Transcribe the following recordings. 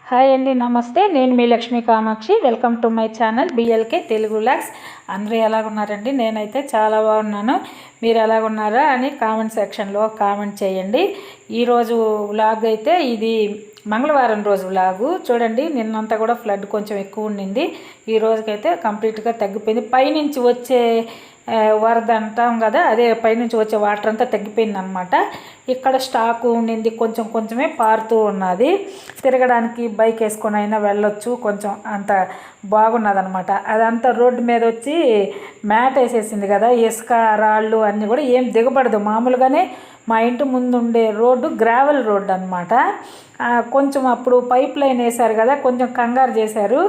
Hi అండి, నమస్తే. నేను మీ Lakshmi Kamakshi. Welcome to my channel BLK Telugu vlogs. అందరూ ఎలాగున్నారండి? నేనైతే చాలా బాగున్నాను. మీరు ఎలాగున్నారా అని కామెంట్ సెక్షన్లో కామెంట్ చేయండి. ఈరోజు వ్లాగ్ అయితే ఇది మంగళవారం రోజు వ్లాగు. చూడండి, నిన్నంతా కూడా ఫ్లడ్ కొంచెం ఎక్కువ ఉండింది. ఈ రోజుకైతే కంప్లీట్గా తగ్గిపోయింది. పైనుంచి వచ్చే వరద అంటాం కదా, అదే పైనుంచి వచ్చే వాటర్ అంతా తగ్గిపోయింది అనమాట. ఇక్కడ స్టాకు ఉండింది, కొంచెం కొంచెమే పారుతూ ఉన్నది. తిరగడానికి బైక్ వేసుకొని అయినా వెళ్ళొచ్చు, కొంచెం అంత బాగున్నదనమాట. అదంతా రోడ్డు మీద వచ్చి మ్యాట్ వేసేసింది కదా, ఇసుక రాళ్ళు అన్నీ కూడా ఏం దిగబడదు. మామూలుగానే మా ఇంటి ముందు ఉండే రోడ్డు గ్రావెల్ రోడ్డు అనమాట. కొంచెం అప్పుడు పైప్ లైన్ వేశారు కదా, కొంచెం కంగారు చేశారు.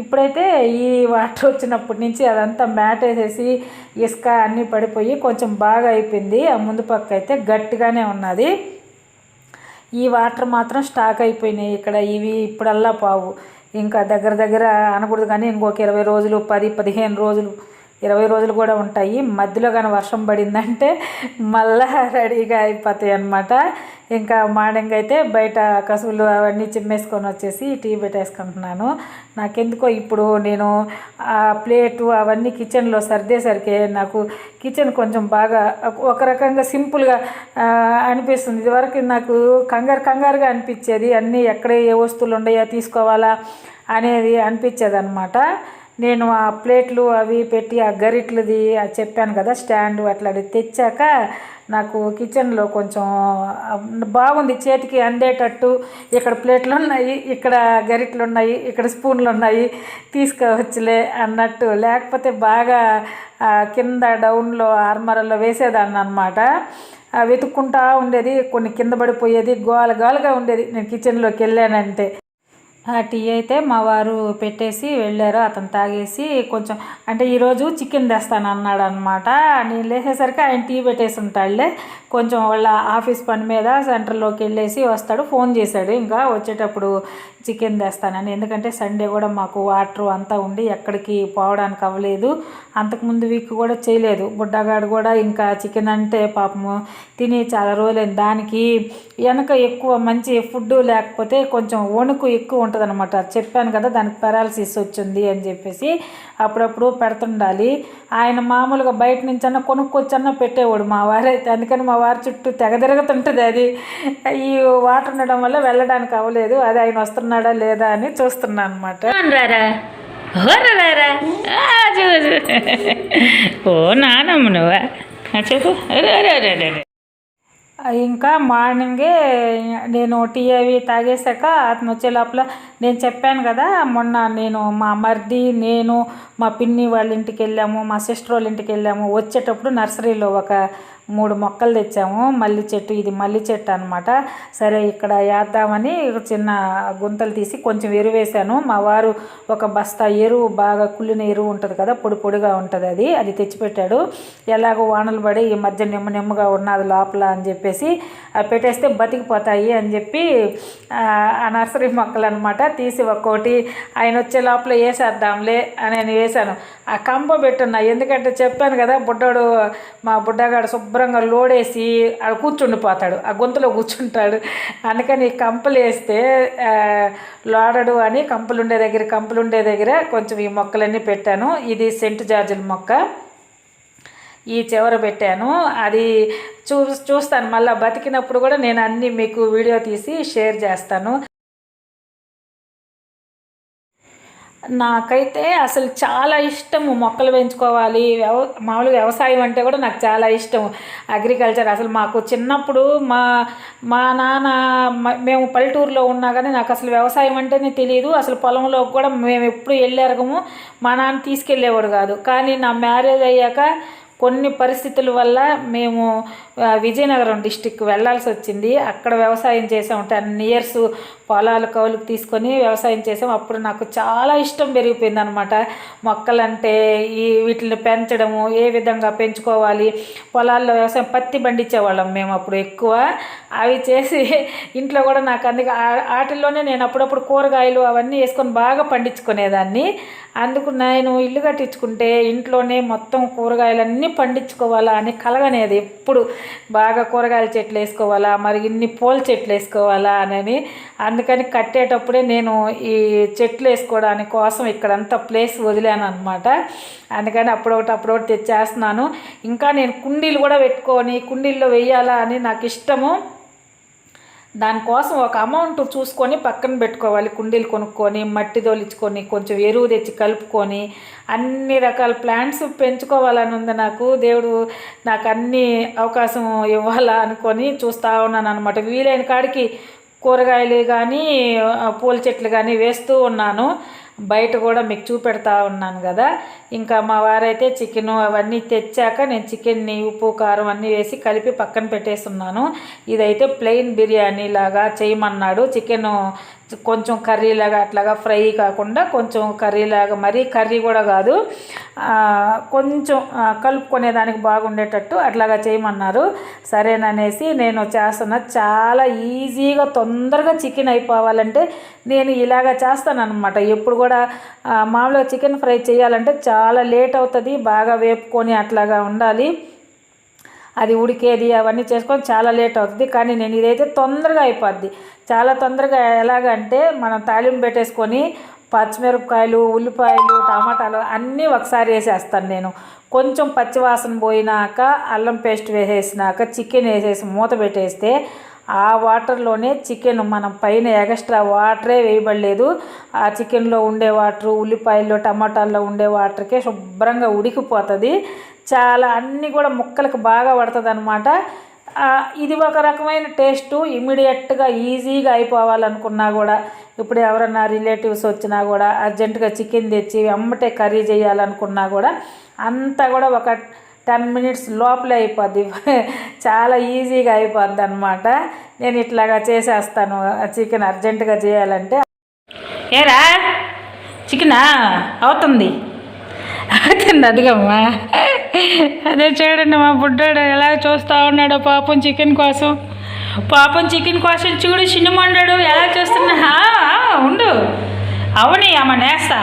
ఇప్పుడైతే ఈ వాటర్ వచ్చినప్పటి నుంచి అదంతా మ్యాట్ వేసేసి ఇసుక అన్నీ పడిపోయి కొంచెం బాగా అయిపోయింది. ఆ ముందు పక్క అయితే గట్టిగానే ఉన్నది. ఈ వాటర్ మాత్రం స్టాక్ అయిపోయినాయి ఇక్కడ. ఇవి ఇప్పుడల్లా పావు, ఇంకా దగ్గర దగ్గర అనకూడదు కానీ ఇంకొక 20 రోజులు, 10-15 రోజులు, 20 రోజులు కూడా ఉంటాయి. మధ్యలో కానీ వర్షం పడిందంటే మళ్ళా రెడీగా అయిపోతాయి అన్నమాట. ఇంకా మార్నింగ్ అయితే బయట కసువులు అవన్నీ చిమ్మేసుకొని వచ్చేసి టీ పెట్టేసుకుంటున్నాను. నాకెందుకో ఇప్పుడు నేను ఆ ప్లేటు అవన్నీ కిచెన్లో సర్దేసరికి నాకు కిచెన్ కొంచెం బాగా ఒక రకంగా సింపుల్గా అనిపిస్తుంది. ఇదివరకు నాకు కంగారుగా అనిపించేది, అన్నీ ఎక్కడ ఏ వస్తువులు ఉన్నాయో తీసుకోవాలా అనేది అనిపించేది అనమాట. నేను ఆ ప్లేట్లు అవి పెట్టి ఆ గరిట్లది చెప్పాను కదా స్టాండ్, అట్లా తెచ్చాక నాకు కిచెన్లో కొంచెం బాగుంది, చేతికి అందేటట్టు. ఇక్కడ ప్లేట్లు ఉన్నాయి, ఇక్కడ గరిట్లు ఉన్నాయి, ఇక్కడ స్పూన్లు ఉన్నాయి, తీసుకోవచ్చులే అన్నట్టు. లేకపోతే బాగా కింద డౌన్లో ఆర్మరల్లో వేసేదాన్ని అనమాట. వెతుక్కుంటా ఉండేది, కొన్ని కింద పడిపోయేది, గోలగా ఉండేది నేను కిచెన్లోకి వెళ్ళానంటే. ఆ టీ అయితే మా వారు పెట్టేసి వెళ్ళారు. అతను తాగేసి కొంచెం అంటే ఈరోజు చికెన్ తెస్తాను అన్నాడు అనమాట. నేను లేచేసరికి ఆయన టీ పెట్టేసి ఉంటాడులే. కొంచెం వాళ్ళ ఆఫీస్ పని మీద సెంటర్లోకి వెళ్ళేసి వస్తాడు. ఫోన్ చేశాడు ఇంకా వచ్చేటప్పుడు చికెన్ తెస్తానని. ఎందుకంటే సండే కూడా మాకు వాటర్ అంతా ఉండి ఎక్కడికి పోవడానికి అవ్వలేదు. అంతకుముందు వీక్ కూడా చేయలేదు. బుడ్డగాడు కూడా ఇంకా చికెన్ అంటే పాపము తిని చాలా రోజులైంది. దానికి వెనక ఎక్కువ మంచి ఫుడ్ లేకపోతే కొంచెం వణుకు ఎక్కువ ఉంటుంది అనమాట. చెప్పాను కదా దానికి పెరాలసిస్ వచ్చింది అని చెప్పేసి. అప్పుడప్పుడు పెడుతుండాలి. ఆయన మామూలుగా బయట నుంచి అన్న కొనుక్కొచ్చన్నా పెట్టేవాడు మా వారైతే. అందుకని మా వారి చుట్టూ తెగ తిరుగుతుంటుంది అది. ఈ వాటర్ ఉండడం వల్ల వెళ్ళడానికి అవ్వలేదు. అది ఆయన వస్తున్నాడా లేదా అని చూస్తున్నాను అనమాట. ఓ నానమ్మ నువ్వా చెప్పు. ఇంకా మార్నింగే నేను టీ అవి తాగేశాక అతను వచ్చే లోపల నేను చెప్పాను కదా, మొన్న నేను మా మరిది నేను మా పిన్ని వాళ్ళ ఇంటికి వెళ్ళాము, మా సిస్టర్ వాళ్ళ ఇంటికి వెళ్ళాము. వచ్చేటప్పుడు నర్సరీలో ఒక 3 మొక్కలు తెచ్చాము. మల్లి చెట్టు, ఇది మల్లి చెట్టు అనమాట. సరే ఇక్కడ వేద్దామని చిన్న గుంతలు తీసి కొంచెం ఎరువు వేసాను. మా వారు ఒక బస్తా ఎరువు, బాగా కుళ్ళిన ఎరువు ఉంటుంది కదా, పొడిగా ఉంటుంది, అది తెచ్చిపెట్టాడు. ఎలాగో వానలు పడి ఈ మధ్య నెమ్మగా ఉన్నది లోపల అని చెప్పేసి పెట్టేస్తే బతికిపోతాయి అని చెప్పి ఆ నర్సరీ మొక్కలు అనమాట తీసి ఒక్కోటి ఆయన వచ్చే లోపల వేసేద్దాంలే అని నేను వేసాను. ఆ కంప పెట్టున్నా, ఎందుకంటే చెప్పాను కదా మా బుడ్డగాడు శుభ్రంగా లోడేసి ఆడ కూర్చుండిపోతాడు, ఆ గొంతులో కూర్చుంటాడు. అందుకని కంపలు వేస్తే లోడడు అని కంపలు ఉండే దగ్గర కొంచెం ఈ మొక్కలన్నీ పెట్టాను. ఇది సెంట్ జార్జుల మొక్క ఈ చివర పెట్టాను. అది చూస్తాను మళ్ళీ బతికినప్పుడు కూడా నేను అన్నీ మీకు వీడియో తీసి షేర్ చేస్తాను. నాకైతే అసలు చాలా ఇష్టము మొక్కలు పెంచుకోవాలి. మామూలుగా వ్యవసాయం అంటే కూడా నాకు చాలా ఇష్టం. అగ్రికల్చర్ అసలు మాకు చిన్నప్పుడు మా నాన్న, మేము పల్లెటూరులో ఉన్నా కానీ నాకు అసలు వ్యవసాయం అంటేనే తెలియదు. అసలు పొలంలో కూడా మేము ఎప్పుడు వెళ్ళారగము, మా నాన్న తీసుకెళ్ళేవాడు కాదు. కానీ నా మ్యారేజ్ అయ్యాక కొన్ని పరిస్థితుల వల్ల మేము విజయనగరం డిస్టిక్ వెళ్ళాల్సి వచ్చింది. అక్కడ వ్యవసాయం చేసాం. 10 years పొలాలు కౌలుకు తీసుకొని వ్యవసాయం చేసాం. అప్పుడు నాకు చాలా ఇష్టం పెరిగిపోయింది అనమాట. మొక్కలంటే వీటిని పెంచడము, ఏ విధంగా పెంచుకోవాలి. పొలాల్లో వ్యవసాయం పత్తి పండించేవాళ్ళం మేము అప్పుడు ఎక్కువ. అవి చేసి ఇంట్లో కూడా నాకు అందుకే వాటిల్లోనే నేను అప్పుడప్పుడు కూరగాయలు అవన్నీ వేసుకొని బాగా పండించుకునేదాన్ని. అందుకు నేను ఇల్లు కట్టించుకుంటే ఇంట్లోనే మొత్తం కూరగాయలన్నీ పండించుకోవాలా అని కలగనేది ఎప్పుడు. బాగా కూరగాయల చెట్లు వేసుకోవాలా, మరి ఇన్ని పూల చెట్లు వేసుకోవాలా అని. అందుకని కట్టేటప్పుడే నేను ఈ చెట్లు వేసుకోవడానికి కోసం ఇక్కడంతా ప్లేస్ వదిలాను అనమాట. అందుకని అప్పుడొకటి తెచ్చేస్తున్నాను. ఇంకా నేను కుండీలు కూడా పెట్టుకొని కుండీల్లో వేయాలా అని నాకు ఇష్టము. దానికోసం ఒక అమౌంట్ చూసుకొని పక్కన పెట్టుకోవాలి. కుండీలు కొనుక్కొని మట్టి తోలించుకొని కొంచెం ఎరువు తెచ్చి కలుపుకొని అన్ని రకాల ప్లాంట్స్ పెంచుకోవాలని ఉంది నాకు. దేవుడు నాకు అన్ని అవకాశం ఇవ్వాలా అనుకొని చూస్తూ ఉన్నాను అనమాట. వీలైన కాడికి కూరగాయలు కానీ పూల చెట్లు కానీ వేస్తూ ఉన్నాను. బయట కూడా మీకు చూపెడతా ఉన్నాను కదా. ఇంకా మా వారైతే చికెన్ అవన్నీ తెచ్చాక నేను చికెన్ని ఉప్పు కారం అన్నీ వేసి కలిపి పక్కన పెట్టేస్తున్నాను. ఇదైతే ప్లెయిన్ బిర్యానీ లాగా చేయమన్నాడు. చికెన్ కొంచెం కర్రీలాగా అట్లాగా ఫ్రై కాకుండా కొంచెం కర్రీలాగా, మరీ కర్రీ కూడా కాదు, కొంచెం కలుపుకునేదానికి బాగుండేటట్టు అట్లాగా చేయమన్నారు. సరేననేసి నేను చేస్తున్నా. చాలా ఈజీగా తొందరగా చికెన్ అయిపోవాలంటే నేను ఇలాగ చేస్తానన్నమాట. ఎప్పుడు కూడా మామూలుగా చికెన్ ఫ్రై చేయాలంటే చాలా లేట్ అవుతుంది. బాగా వేపుకొని అట్లాగా ఉండాలి, అది ఉడికేది అవన్నీ చేసుకొని చాలా లేట్ అవుతుంది. కానీ నేను ఇదైతే తొందరగా అయిపోద్ది. చాలా తొందరగా ఎలాగంటే మనం తాలింపు పెట్టేసుకొని పచ్చిమిరపకాయలు, ఉల్లిపాయలు, టమాటాలు అన్నీ ఒకసారి వేసేస్తాను నేను. కొంచెం పచ్చివాసన పోయినాక అల్లం పేస్ట్ వేసేసినాక చికెన్ వేసేసి మూత పెట్టేస్తే ఆ వాటర్లోనే చికెన్, మనం పైన ఎక్స్ట్రా వాటరే వేయబడలేదు. ఆ చికెన్లో ఉండే వాటరు, ఉల్లిపాయల్లో టమాటాల్లో ఉండే వాటర్కే శుభ్రంగా ఉడికిపోతుంది. చాలా అన్నీ కూడా ముక్కలకు బాగా పడుతుంది అనమాట. ఇది ఒక రకమైన టేస్టు. ఇమీడియట్గా ఈజీగా అయిపోవాలనుకున్నా కూడా, ఇప్పుడు ఎవరన్నా రిలేటివ్స్ వచ్చినా కూడా అర్జెంటుగా చికెన్ తెచ్చి అమ్మటే కర్రీ చేయాలనుకున్నా కూడా అంతా కూడా ఒక 10 మినిట్స్ లోపలే అయిపోద్ది. చాలా ఈజీగా అయిపోద్ది అనమాట. నేను ఇట్లాగా చేసేస్తాను చికెన్ అర్జెంటుగా చేయాలంటే. ఏరా చికెనా అవుతుంది అదిగమ్మా. అదే చూడండి మా బుడ్డాడు ఎలా చూస్తూ ఉన్నాడో పాపం చికెన్ కోసం. చూడు చిన్నమండాడు ఎలా చూస్తున్నా. ఉండు అవుని అమ్మ నేస్తా,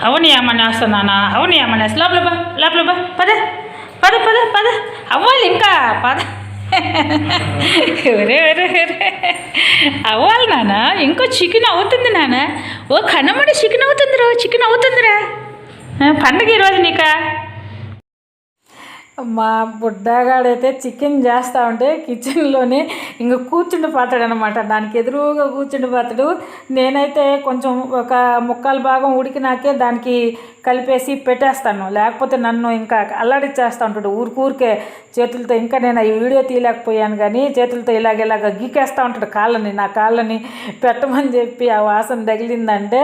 అవుని అమ్మ నేస్తున్నానా, అవుని అమ్మ నేస్తా. లోపల బా పద పద పద పద అవ్వాలి ఇంకా పద. అవ్వాలి నాన్న, ఇంకో చికెన్ అవుతుంది నాన్న. ఓ కన్నమ్మడి చికెన్ అవుతుందిరా పండుగ ఈరోజు నీకా. మా బుడ్డగాడైతే చికెన్ చేస్తూ ఉంటే కిచెన్లోనే ఇంక కూర్చుండిపోతాడు అనమాట. దానికి ఎదురుగా కూర్చుండిపోతాడు. నేనైతే కొంచెం ఒక ముక్కాలు భాగం ఉడికినాకే దానికి కలిపేసి పెట్టేస్తాను. లేకపోతే నన్ను ఇంకా అల్లాడిచ్చేస్తూ ఉంటాడు ఊరికే చేతులతో. ఇంకా నేను ఈ వీడియో తీయలేకపోయాను కానీ చేతులతో ఇలాగ గీకేస్తూ ఉంటాడు కాళ్ళని. నా కాళ్ళని పెట్టమని చెప్పి ఆ వాసన తగిలిందంటే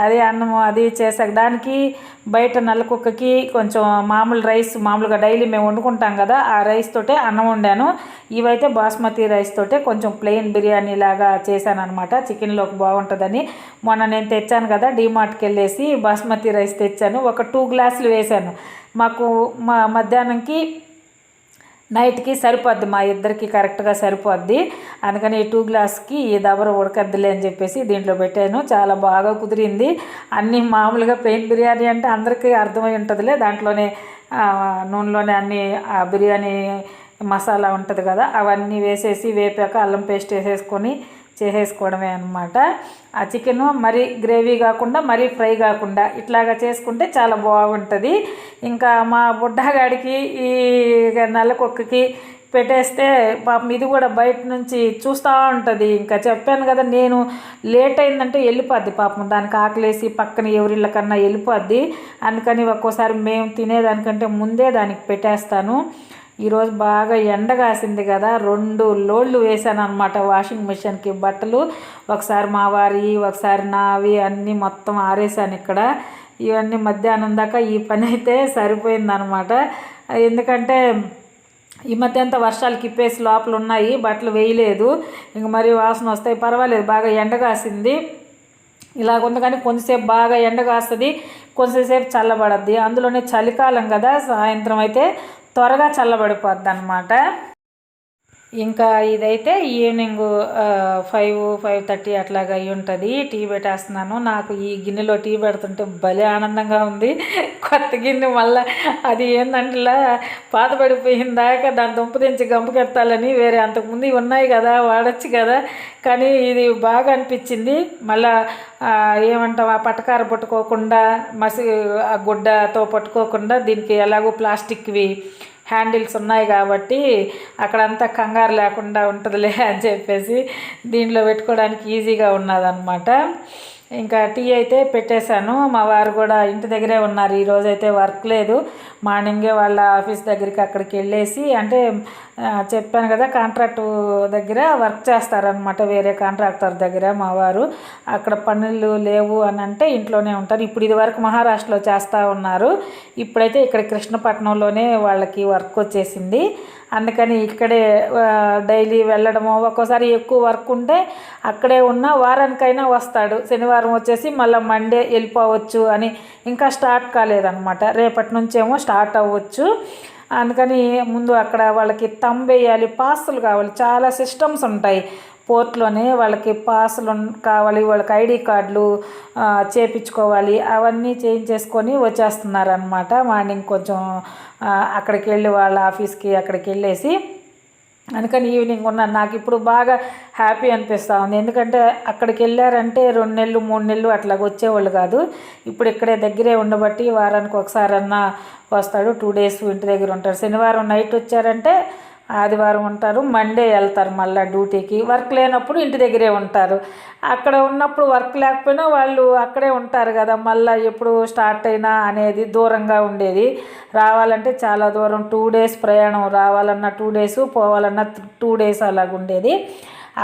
అదే అన్నము అది చేసాక దానికి బయట నల్లకుక్కకి కొంచెం మామూలు రైస్, మామూలుగా డైలీ మేము వండుకుంటాం కదా, ఆ రైస్ తోటే అన్నం వండాను. ఇవైతే బాస్మతి రైస్ తోటే కొంచెం ప్లెయిన్ బిర్యానీ లాగా చేశాను అనమాట. చికెన్లోకి బాగుంటుందని మొన్న నేను తెచ్చాను కదా డీమార్ట్కి వెళ్ళేసి బాస్మతి రైస్ తెచ్చాను. ఒక 2 గ్లాసులు వేశాను. మాకు మధ్యాహ్నంకి నైట్కి సరిపోద్ది, మా ఇద్దరికి కరెక్ట్గా సరిపోద్ది. అందుకని ఈ 2 గ్లాస్కి ఈ దబర ఉడకద్దులే అని చెప్పేసి దీంట్లో పెట్టాను. చాలా బాగా కుదిరింది. అన్నీ మామూలుగా ప్లెయిన్ బిర్యానీ అంటే అందరికీ అర్థమై ఉంటుందిలే. దాంట్లోనే నూనెలోనే అన్నీ బిర్యానీ మసాలా ఉంటుంది కదా, అవన్నీ వేసేసి వేపాక అల్లం పేస్ట్ వేసేసుకొని చేసేసుకోవడమే అనమాట. ఆ చికెను మరీ గ్రేవీ కాకుండా మరీ ఫ్రై కాకుండా ఇట్లాగా చేసుకుంటే చాలా బాగుంటుంది. ఇంకా మా బుడ్డగాడికి ఈ నల్లకొక్కకి పెట్టేస్తే పాపం ఇది కూడా బయట నుంచి చూస్తూ ఉంటుంది. ఇంకా చెప్పాను కదా, నేను లేట్ అయిందంటే వెళ్ళిపోద్ది పాపం. దానికి ఆకలేసి పక్కన ఎవరిళ్ళకన్నా వెళ్ళిపోద్ది. అందుకని ఒక్కోసారి మేము తినేదానికంటే ముందే దానికి పెట్టేస్తాను. ఈరోజు బాగా ఎండ కాసింది కదా, 2 లోడ్లు వేసాను అనమాట వాషింగ్ మిషన్కి బట్టలు. ఒకసారి మా వారి, ఒకసారి నావి అన్నీ మొత్తం ఆరేసాను ఇక్కడ. ఇవన్నీ మధ్యాహ్నం దాకా ఈ పని అయితే సరిపోయిందనమాట. ఎందుకంటే ఈ మధ్య అంతా వర్షాలకి ఇప్పేసి లోపల ఉన్నాయి, బట్టలు వేయలేదు. ఇంక మరి వాసన వస్తాయి. పర్వాలేదు, బాగా ఎండ కాసింది. ఇలాగుంది కానీ కొంచెంసేపు బాగా ఎండ కాస్తుంది, కొంచెంసేపు చల్లబడద్ది. అందులోనే చలికాలం కదా, సాయంత్రం అయితే త్వరగా చల్లబడిపోద్ది అనమాట. ఇంకా ఇదైతే ఈవినింగ్ 5-5:30 అట్లాగా అయి ఉంటుంది. టీ పెట్టేస్తున్నాను. నాకు ఈ గిన్నెలో టీ పెడుతుంటే భలే ఆనందంగా ఉంది. కొత్త గిన్నె మళ్ళీ అది ఏంటంటే పాత పడిపోయిన దాకా దాని దుంప తెంచి గంపకెత్తాలని వేరే అంతకుముందు ఉన్నాయి కదా, వాడచ్చు కదా, కానీ ఇది బాగా అనిపించింది. మళ్ళా ఏమంటాం, ఆ పట్టకార పట్టుకోకుండా ఆ గుడ్డతో పట్టుకోకుండా దీనికి ఎలాగో ప్లాస్టిక్వి హ్యాండిల్స్ ఉన్నాయి కాబట్టి అక్కడంతా కంగారు లేకుండా ఉంటుందిలే అని చెప్పేసి దీంట్లో పెట్టుకోవడానికి ఈజీగా ఉన్నదన్నమాట. ఇంకా టీ అయితే పెట్టేశాను. మా వారు కూడా ఇంటి దగ్గరే ఉన్నారు. ఈరోజైతే వర్క్ లేదు. మార్నింగే వాళ్ళ ఆఫీస్ దగ్గరికి అక్కడికి వెళ్ళేసి, అంటే చెప్పాను కదా కాంట్రాక్టు దగ్గర వర్క్ చేస్తారనమాట, వేరే కాంట్రాక్టర్ దగ్గర మా వారు. అక్కడ పనులు లేవు అని అంటే ఇంట్లోనే ఉంటారు. ఇప్పుడు ఇది వరకు మహారాష్ట్రలో చేస్తూ ఉన్నారు. ఇప్పుడైతే ఇక్కడ కృష్ణపట్నంలోనే వాళ్ళకి వర్క్ వచ్చేసింది. అందుకని ఇక్కడే డైలీ వెళ్ళడము, ఒక్కోసారి ఎక్కువ వర్క్ ఉంటే అక్కడే ఉన్న వారానికైనా వస్తాడు. శనివారం వచ్చేసి మళ్ళీ మండే వెళ్ళిపోవచ్చు అని, ఇంకా స్టార్ట్ కాలేదన్నమాట. రేపటి నుంచేమో స్టార్ట్ అవ్వచ్చు. అందుకని ముందు అక్కడ వాళ్ళకి తంబ్ వేయాలి, పాసులు కావాలి, చాలా సిస్టమ్స్ ఉంటాయి పోర్ట్లోనే. వాళ్ళకి పాసులు కావాలి, వాళ్ళకి ఐడి కార్డులు చేపించుకోవాలి, అవన్నీ చేయించేసుకొని వచ్చేస్తున్నారనమాట. మార్నింగ్ కొంచెం అక్కడికి వెళ్ళి వాళ్ళ ఆఫీస్కి అక్కడికి వెళ్ళేసి, అందుకని ఈవినింగ్ ఉన్నాను. నాకు ఇప్పుడు బాగా హ్యాపీ అనిపిస్తూ ఉంది. ఎందుకంటే అక్కడికి వెళ్ళారంటే 2 నెలలు 3 నెలలు అట్లాగ వచ్చేవాళ్ళు కాదు. ఇప్పుడు ఇక్కడే దగ్గరే ఉండబట్టి వారానికి ఒకసారన్నా వస్తాడు. 2 డేస్ ఇంటి దగ్గర ఉంటారు. శనివారం నైట్ వచ్చారంటే ఆదివారం ఉంటారు, మండే వెళ్తారు మళ్ళీ డ్యూటీకి. వర్క్ లేనప్పుడు ఇంటి దగ్గరే ఉంటారు. అక్కడ ఉన్నప్పుడు వర్క్ లేకపోయినా వాళ్ళు అక్కడే ఉంటారు కదా, మళ్ళీ ఎప్పుడు స్టార్ట్ అయినా అనేది దూరంగా ఉండేది. రావాలంటే చాలా దూరం, 2 డేస్ ప్రయాణం, రావాలన్నా 2 డేస్, పోవాలన్నా 2 డేస్ అలాగ ఉండేది.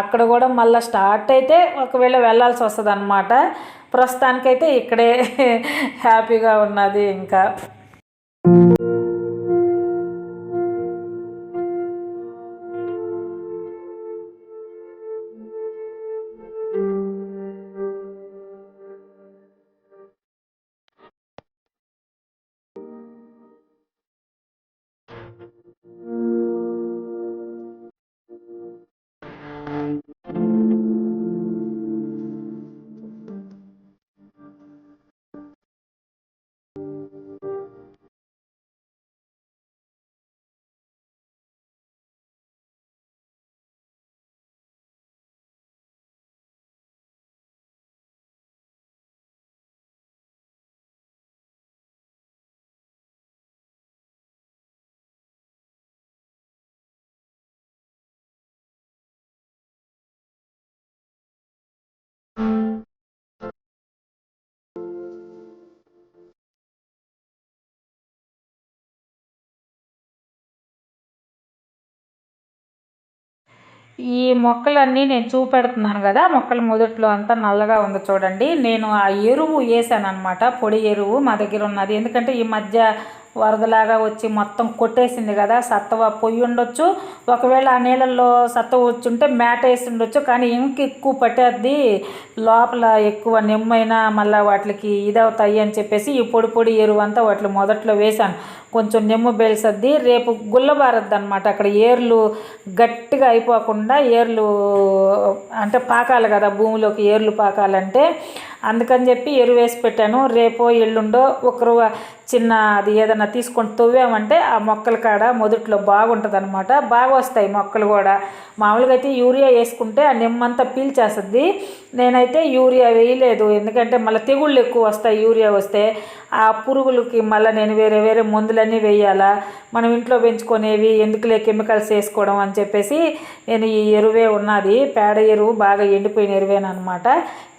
అక్కడ కూడా మళ్ళీ స్టార్ట్ అయితే ఒకవేళ వెళ్ళాల్సి వస్తుంది అన్నమాట. ప్రస్తుతానికైతే ఇక్కడే హ్యాపీగా ఉన్నది. ఇంకా ఈ మొక్కలన్నీ నేను చూపెడుతున్నాను కదా, మొక్కల మొదట్లో అంతా నల్లగా ఉంది చూడండి. నేను ఆ ఎరువు వేసాను అనమాట, పొడి ఎరువు మా దగ్గర ఉన్నది. ఎందుకంటే ఈ మధ్య వరదలాగా వచ్చి మొత్తం కొట్టేసింది కదా, సత్తవ పొయ్యి ఉండొచ్చు. ఒకవేళ ఆ నీళ్ళల్లో సత్తవ వచ్చి ఉంటే మ్యాట్ వేసి ఉండొచ్చు, కానీ ఇంక ఎక్కువ పట్టేద్ది, లోపల ఎక్కువ నిమ్మైనా మళ్ళీ వాటికి ఇదవుతాయి అని చెప్పేసి ఈ పొడి పొడి ఎరువు అంతా వాటిలో మొదట్లో వేశాను. కొంచెం నిమ్మ బేల్సద్ది, రేపు గుల్లబారద్దు అనమాట. అక్కడ ఏర్లు గట్టిగా అయిపోకుండా, ఏర్లు అంటే పాకాలి కదా భూమిలోకి, ఏర్లు పాకాలంటే అందుకని చెప్పి ఎరువు వేసి పెట్టాను. రేపో ఎల్లుండో ఒకరు చిన్న అది ఏదైనా తీసుకొని తవ్వామంటే ఆ మొక్కల కాడ మొదట్లో బాగుంటుంది అనమాట, బాగా వస్తాయి మొక్కలు కూడా. మామూలుగా అయితే యూరియా వేసుకుంటే ఆ నిమ్మంతా పీల్చేస్తుంది. నేనైతే యూరియా వేయలేదు, ఎందుకంటే మళ్ళీ తెగుళ్ళు ఎక్కువ వస్తాయి యూరియా వస్తే. ఆ పురుగులకి మళ్ళీ నేను వేరే వేరే మందులన్నీ వేయాలా, మనం ఇంట్లో పెంచుకునేవి ఎందుకులే కెమికల్స్ వేసుకోవడం అని చెప్పేసి నేను ఈ ఎరువే ఉన్నది, పేడ ఎరువు, బాగా ఎండిపోయిన ఎరువేనమాట,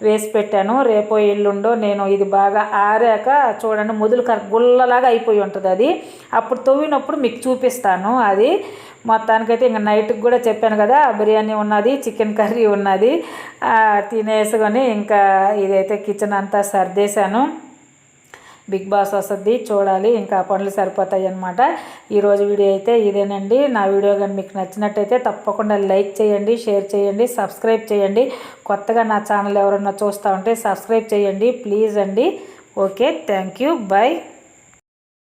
వేసి పెట్టాను. రేపో ఎల్లుండో నేను ఇది బాగా ఆరాక చూడండి, మొదలు గుల్లలాగా అయిపోయి ఉంటుంది అది, అప్పుడు తవ్వినప్పుడు మీకు చూపిస్తాను. అది మొత్తానికైతే ఇంకా నైట్కి కూడా చెప్పాను కదా, బిర్యానీ ఉన్నది, చికెన్ కర్రీ ఉన్నది, తినేసుకొని ఇంకా ఇదైతే కిచెన్ అంతా సర్దేశాను. బిగ్ బాస్ వస్తుంది చూడాలి, ఇంకా పనులు సరిపోతాయి అన్నమాట. ఈరోజు వీడియో అయితే ఇదేనండి. నా వీడియో కానీ మీకు నచ్చినట్టయితే తప్పకుండా లైక్ చేయండి, షేర్ చేయండి, సబ్స్క్రైబ్ చేయండి. కొత్తగా నా ఛానల్ ఎవరన్నా చూస్తూ ఉంటే సబ్స్క్రైబ్ చేయండి ప్లీజ్ అండి. Okay, thank you, bye.